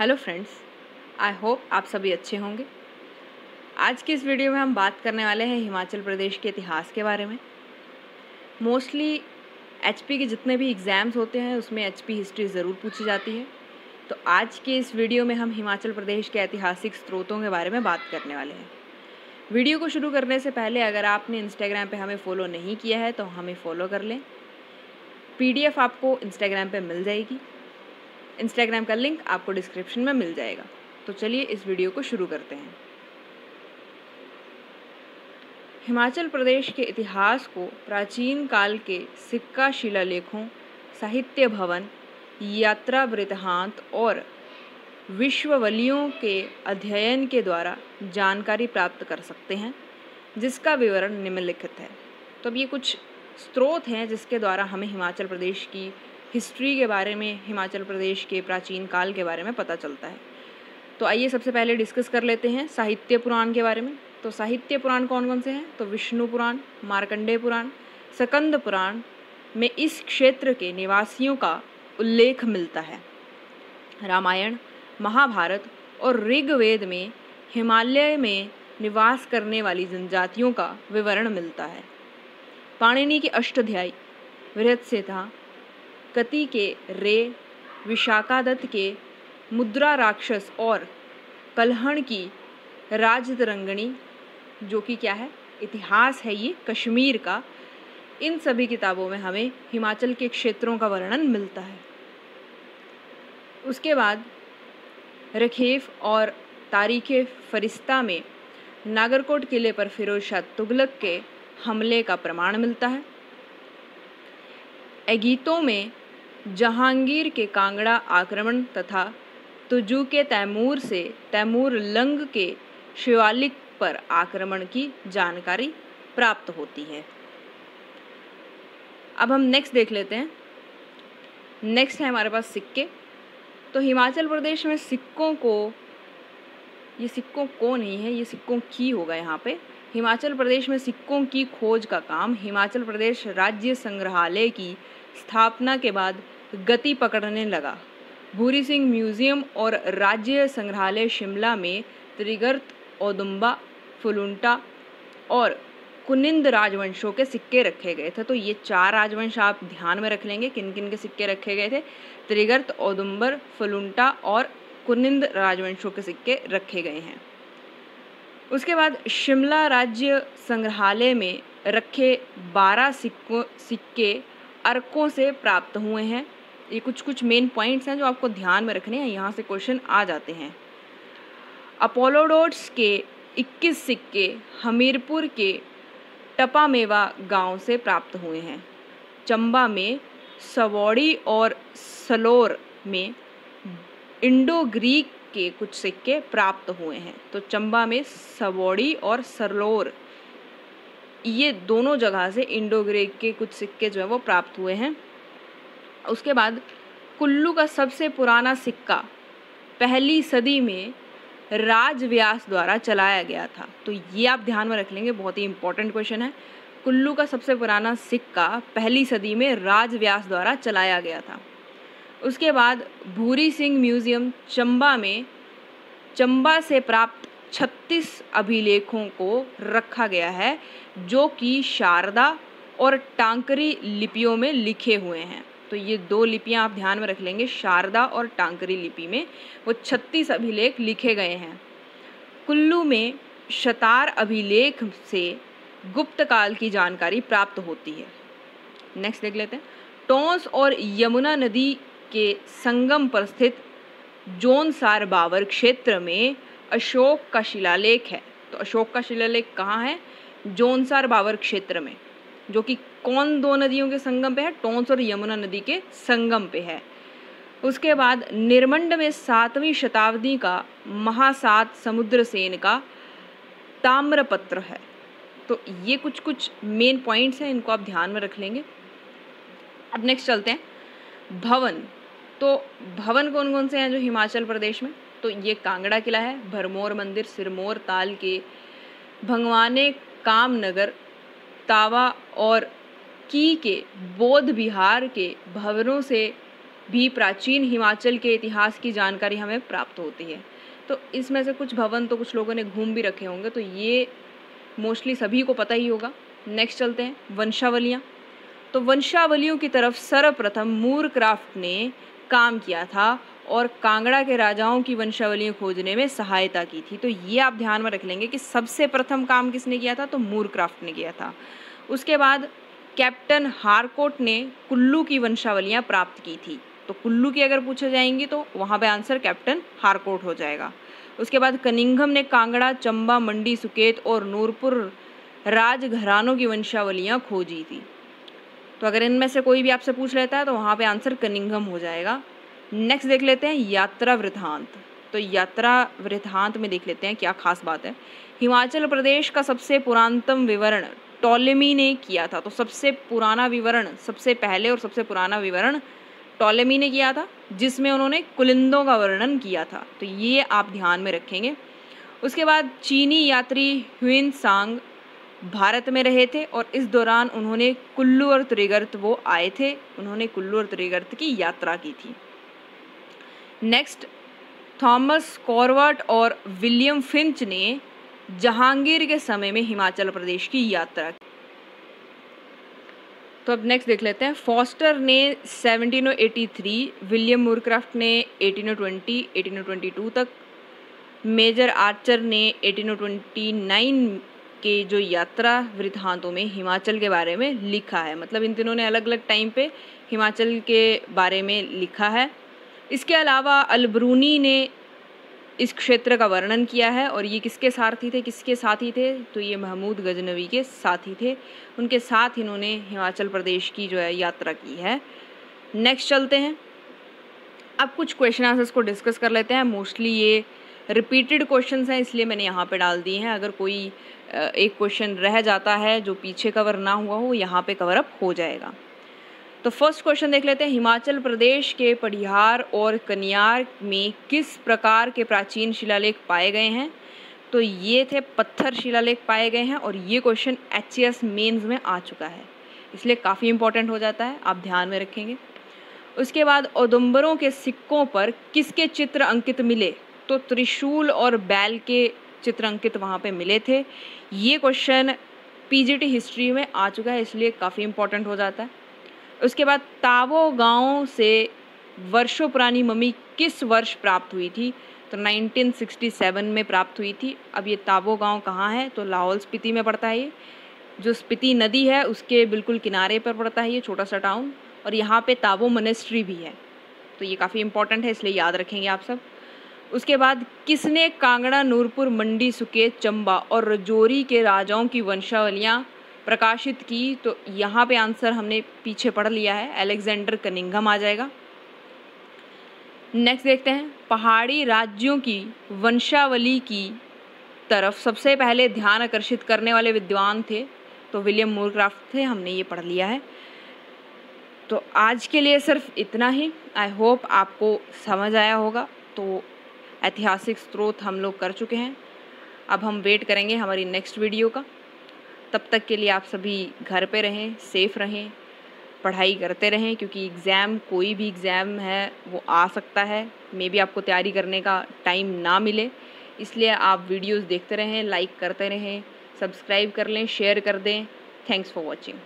Hello friends, I hope आप सभी अच्छे होंगे। आज की इस वीडियो में हम बात करने वाले हैं हिमाचल प्रदेश के इतिहास के बारे में। मोस्टली एचपी के जितने भी एग्ज़ाम्स होते हैं उसमें एचपी हिस्ट्री ज़रूर पूछी जाती है। तो आज के इस वीडियो में हम हिमाचल प्रदेश के ऐतिहासिक स्रोतों के बारे में बात करने वाले हैं। वीडियो को शुरू करने से पहले अगर आपने इंस्टाग्राम पे हमें फॉलो नहीं किया है तो हमें फॉलो कर लें। PDF आपको इंस्टाग्राम पे मिल जाएगी। इंस्टाग्राम का लिंक आपको डिस्क्रिप्शन में मिल जाएगा। तो चलिए इस वीडियो को शुरू करते हैं। हिमाचल प्रदेश के इतिहास को प्राचीन काल के सिक्का शिलालेखों, साहित्य भवन, यात्रा वृत्तांत और विश्ववलियों के अध्ययन के द्वारा जानकारी प्राप्त कर सकते हैं, जिसका विवरण निम्नलिखित है। तो अब ये कुछ स्रोत हैं जिसके द्वारा हमें हिमाचल प्रदेश की हिस्ट्री के बारे में, हिमाचल प्रदेश के प्राचीन काल के बारे में पता चलता है। तो आइए सबसे पहले डिस्कस कर लेते हैं साहित्य पुराण के बारे में। तो साहित्य पुराण कौन कौन से हैं? तो विष्णु पुराण, मार्कंडेय पुराण, स्कंद पुराण में इस क्षेत्र के निवासियों का उल्लेख मिलता है। रामायण, महाभारत और ऋग्वेद में हिमालय में निवास करने वाली जनजातियों का विवरण मिलता है। पाणिनि के अष्टाध्यायी, बृहत्संहिता, कति के रे, विशाखादत्त के मुद्रा राक्षस और कल्हण की राजतरंगिणी, जो कि क्या है, इतिहास है ये कश्मीर का। इन सभी किताबों में हमें हिमाचल के क्षेत्रों का वर्णन मिलता है। उसके बाद रखेफ और तारीख़े फरिश्ता में नागरकोट किले पर फिरोज शाह तुगलक के हमले का प्रमाण मिलता है। एगीतों में जहांगीर के कांगड़ा आक्रमण तथा तुजू के तैमूर से तैमूर लंग के शिवालिक पर आक्रमण की जानकारी प्राप्त होती है। अब हम नेक्स्ट देख लेते हैं। नेक्स्ट है हमारे पास सिक्के। तो हिमाचल प्रदेश में सिक्कों को, ये सिक्कों को नहीं है, ये सिक्कों की होगा यहाँ पे। हिमाचल प्रदेश में सिक्कों की खोज का काम हिमाचल प्रदेश राज्य संग्रहालय की स्थापना के बाद गति पकड़ने लगा। भूरी सिंह म्यूजियम और राज्य संग्रहालय शिमला में त्रिगर्त, औदुंबा, फुलुंटा और कुनिंद राजवंशों के सिक्के रखे गए थे। तो ये 4 राजवंश आप ध्यान में रख लेंगे, किन किन के सिक्के रखे गए थे। त्रिगर्त, औदुंबर, फुलुंटा और कुनिंद राजवंशों के सिक्के रखे गए हैं। उसके बाद शिमला राज्य संग्रहालय में रखे 12 सिक्के अर्कों से प्राप्त हुए हैं। ये कुछ मेन पॉइंट्स हैं जो आपको ध्यान में रखने हैं, यहाँ से क्वेश्चन आ जाते हैं। अपोलोडोट्स के 21 सिक्के हमीरपुर के टपामेवा गांव से प्राप्त हुए हैं। चंबा में सवौड़ी और सलोर में इंडो ग्रीक के कुछ सिक्के प्राप्त हुए हैं। तो चंबा में सवौड़ी और सलोर, ये दोनों जगह से इंडो ग्रीक के कुछ सिक्के जो है वो प्राप्त हुए हैं। उसके बाद कुल्लू का सबसे पुराना सिक्का 1ली सदी में राजव्यास द्वारा चलाया गया था। तो ये आप ध्यान में रख लेंगे, बहुत ही इंपॉर्टेंट क्वेश्चन है। कुल्लू का सबसे पुराना सिक्का 1ली सदी में राजव्यास द्वारा चलाया गया था। उसके बाद भूरी सिंह म्यूजियम चंबा में चंबा से प्राप्त 36 अभिलेखों को रखा गया है, जो कि शारदा और टांकरी लिपियों में लिखे हुए हैं। तो ये 2 लिपियां आप ध्यान में रख लेंगे, शारदा और टांकरी लिपि में वो 36 अभिलेख लिखे गए हैं। कुल्लू में शतार अभिलेख से गुप्त काल की जानकारी प्राप्त होती है। नेक्स्ट देख लेते हैं। टोंस और यमुना नदी के संगम पर स्थित जोनसार बावर क्षेत्र में अशोक का शिलालेख है। तो अशोक का शिलालेख कहाँ है? जोनसार बावर क्षेत्र में, जो कि कौन 2 नदियों के संगम पे है? टोंस और यमुना नदी के संगम पे है। उसके बाद निर्मंड में 7वीं शताब्दी का महासात समुद्रसेन का ताम्रपत्र है। तो ये कुछ मेन पॉइंट्स हैं, इनको आप ध्यान में रख लेंगे। अब नेक्स्ट चलते हैं भवन। तो भवन कौन कौन से हैं जो हिमाचल प्रदेश में? तो ये कांगड़ा किला है, भरमौर मंदिर सिरमौर ताल के, भंगवाने कामनगर, तावा और की के बौद्ध विहार के भवनों से भी प्राचीन हिमाचल के इतिहास की जानकारी हमें प्राप्त होती है। तो इसमें से कुछ भवन तो कुछ लोगों ने घूम भी रखे होंगे, तो ये मोस्टली सभी को पता ही होगा। नेक्स्ट चलते हैं, वंशावलियाँ। तो वंशावलियों की तरफ सर्वप्रथम मूरक्राफ्ट ने काम किया था और कांगड़ा के राजाओं की वंशावलियाँ खोजने में सहायता की थी। तो ये आप ध्यान में रख लेंगे कि सबसे प्रथम काम किसने किया था, तो मूरक्राफ्ट ने किया था। उसके बाद कैप्टन हारकोट ने कुल्लू की वंशावलियाँ प्राप्त की थी। तो कुल्लू की अगर पूछे जाएंगी तो वहाँ पे आंसर कैप्टन हारकोट हो जाएगा। उसके बाद कनिंघम ने कांगड़ा, चंबा, मंडी, सुकेत और नूरपुर राजघरानों की वंशावलियाँ खोजी थी। तो अगर इनमें से कोई भी आपसे पूछ लेता है तो वहाँ पे आंसर कनिंघम हो जाएगा। नेक्स्ट देख लेते हैं यात्रा वृत्तांत। तो यात्रा वृत्तांत में देख लेते हैं क्या खास बात है। हिमाचल प्रदेश का सबसे पुरातनतम विवरण टॉलेमी ने किया था। तो सबसे पुराना विवरण, सबसे पहले और सबसे पुराना विवरण टॉलेमी ने किया था, जिसमें उन्होंने कुलिंदों का वर्णन किया था। तो ये आप ध्यान में रखेंगे। उसके बाद चीनी यात्री ह्वेनसांग भारत में रहे थे और इस दौरान उन्होंने कुल्लू और त्रिगर्त वो आए थे, उन्होंने कुल्लू और त्रिगर्त की यात्रा की थी। नेक्स्ट, थॉमस कॉरवट और विलियम फिंच ने जहांगीर के समय में हिमाचल प्रदेश की यात्रा की। तो अब नेक्स्ट देख लेते हैं। फॉस्टर ने 1783, विलियम मूरक्राफ्ट ने 1820, 1822 तक, मेजर आर्चर ने 1829 के जो यात्रा वृत्तांतों में हिमाचल के बारे में लिखा है। मतलब इन तीनों ने अलग अलग टाइम पे हिमाचल के बारे में लिखा है। इसके अलावा अलबरूनी ने इस क्षेत्र का वर्णन किया है और ये किसके सारथी थे, किसके साथी थे, तो ये महमूद गजनवी के साथी थे। उनके साथ इन्होंने हिमाचल प्रदेश की जो है यात्रा की है। नेक्स्ट चलते हैं, अब कुछ क्वेश्चन आंसर्स को डिस्कस कर लेते हैं। मोस्टली ये रिपीटेड क्वेश्चंस हैं, इसलिए मैंने यहाँ पे डाल दिए हैं। अगर कोई एक क्वेश्चन रह जाता है जो पीछे कवर ना हुआ हो, यहाँ पे कवर अप हो जाएगा। तो फर्स्ट क्वेश्चन देख लेते हैं। हिमाचल प्रदेश के पढ़ियार और कनियार में किस प्रकार के प्राचीन शिलालेख पाए गए हैं? तो ये थे पत्थर शिलालेख पाए गए हैं और ये क्वेश्चन HCS मेंस में आ चुका है, इसलिए काफ़ी इंपॉर्टेंट हो जाता है, आप ध्यान में रखेंगे। उसके बाद औदुंबरों के सिक्कों पर किसके चित्र अंकित मिले? तो त्रिशूल और बैल के चित्र अंकित वहाँ पे मिले थे। ये क्वेश्चन PGT हिस्ट्री में आ चुका है, इसलिए काफ़ी इंपॉर्टेंट हो जाता है। उसके बाद तावो गांव से वर्षों पुरानी मम्मी किस वर्ष प्राप्त हुई थी? तो 1967 में प्राप्त हुई थी। अब ये तावो गांव कहाँ है? तो लाहौल स्पीति में पड़ता है। ये जो स्पीति नदी है उसके बिल्कुल किनारे पर पड़ता है ये छोटा सा टाउन, और यहाँ पे तावो मोनेस्ट्री भी है। तो ये काफ़ी इंपॉर्टेंट है, इसलिए याद रखेंगे आप सब। उसके बाद किसने कांगड़ा, नूरपुर, मंडी, सुकेत, चंबा और रजौरी के राजाओं की वंशावलियाँ प्रकाशित की? तो यहाँ पे आंसर हमने पीछे पढ़ लिया है, अलेक्जेंडर कनिंघम आ जाएगा। नेक्स्ट देखते हैं, पहाड़ी राज्यों की वंशावली की तरफ सबसे पहले ध्यान आकर्षित करने वाले विद्वान थे? तो विलियम मूरक्राफ्ट थे, हमने ये पढ़ लिया है। तो आज के लिए सिर्फ इतना ही। आई होप आपको समझ आया होगा। तो ऐतिहासिक स्रोत हम लोग कर चुके हैं, अब हम वेट करेंगे हमारी नेक्स्ट वीडियो का। तब तक के लिए आप सभी घर पे रहें, सेफ़ रहें, पढ़ाई करते रहें, क्योंकि एग्ज़ाम, कोई भी एग्ज़ाम है वो आ सकता है, मे बी आपको तैयारी करने का टाइम ना मिले। इसलिए आप वीडियोस देखते रहें, लाइक करते रहें, सब्सक्राइब कर लें, शेयर कर दें। Thanks for watching.